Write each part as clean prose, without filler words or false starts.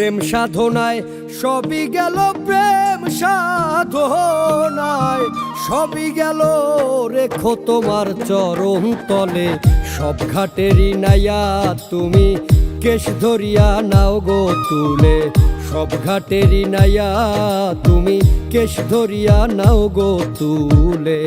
প্রেম সাধনায় সবই গেল, প্রেম সাধনায় সবই গেল, রেখো তোমার চরণ তলে। সব ঘাটেরই নাইয়া তুমি কেশ ধরিয়া নাও গো তুলে। সব ঘাটেরই নাইয়া তুমি কেশ ধরিয়া নাও গো তুলে।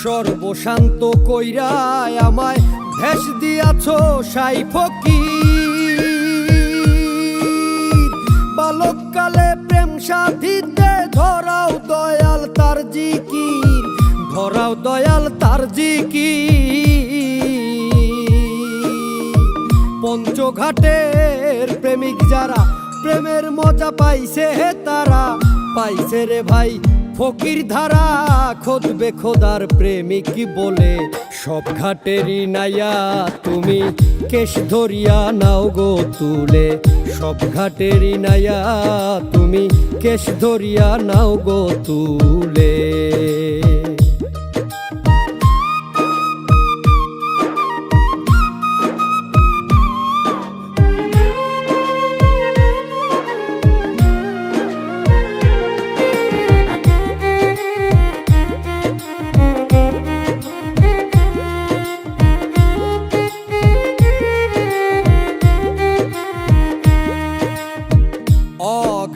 সর্বশান্ত কইরায় আমায় ভেষ দিয়াছ সাই ফকির। বালককালে প্রেম সাধিতে ধরাও দয়াল তার জিকির, ধরাও দয়াল তার জিকির। পঞ্চঘাটের প্রেমিক যারা প্রেমের মজা পাইছে তারা পাইছে রে ভাই ফকির ধারা। খোদবে খোদার প্রেমিক বলে সব ঘাটেরই নাইয়া তুমি কেশ ধরিয়া নাও গো তুলে। সব ঘাটেরই নাইয়া তুমি কেশ ধরিয়া নাও গো তুলে।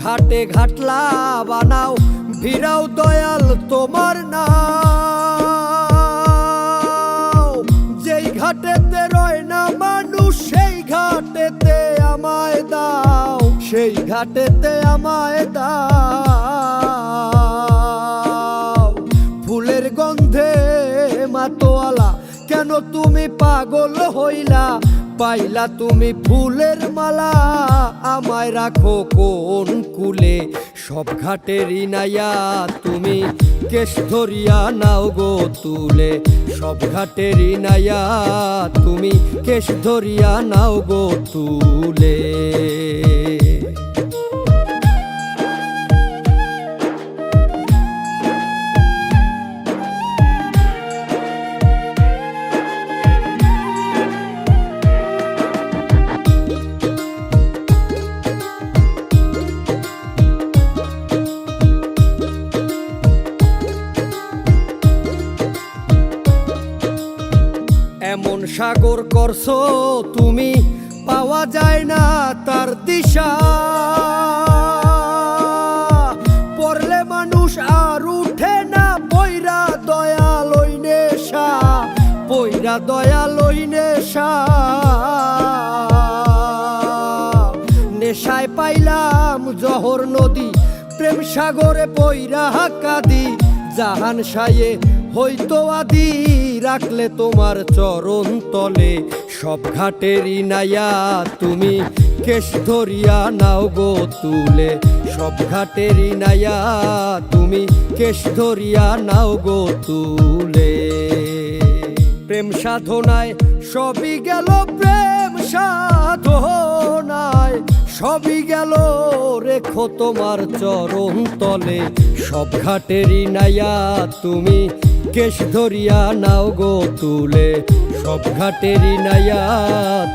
ঘাটে ঘাটলা বানাও ভিড়াও দয়াল তোমার নাও। যেই ঘাটেতে রয় না মানুষ সেই ঘাটেতে আমায় দাও, সেই ঘাটেতে আমায় দাও। ফুলের গন্ধে মাতোয়ালা কেন তুমি পাগল হইলা, পাইলা তুমি ফুলের মালা আমায় রাখো কোন কুলে। সব ঘাটেরই নাইয়া তুমি কেশ ধরিয়া নাও গো তুলে। সব ঘাটেরই নাইয়া তুমি কেশ ধরিয়া নাও গো তুলে। এমন সাগর করছো তুমি পাওয়া যায় না তার দিশা। পড়লে মানুষ আর উঠে না পয়রা দয়াল ওই নেশা, পয়রা দয়াল ওই নেশা। নেশায় পাইলাম জহর নদী প্রেম সাগরে পয়রা কাঁদি। জাহান সায়ে হইতো আদি রাখলে তোমার চরণ তলে। সব ঘাটেরই নাইয়া তুমি কেশ ধরিয়া নাও গো তুলে। সব ঘাটেরই নাইয়া তুমি কেশ ধরিয়া নাও গো তুলে। প্রেম সাধনায় সবই গেল, প্রেম সাধনায় সবই গেল, রেখো তোমার চরণ তলে। সব ঘাটেরই নাইয়া তুমি কেশ ধরিয়া নাও গো তুলে। সব ঘাটেরই নাইয়া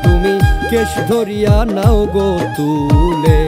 তুমি কেশ ধরিয়া নাও গো তুলে।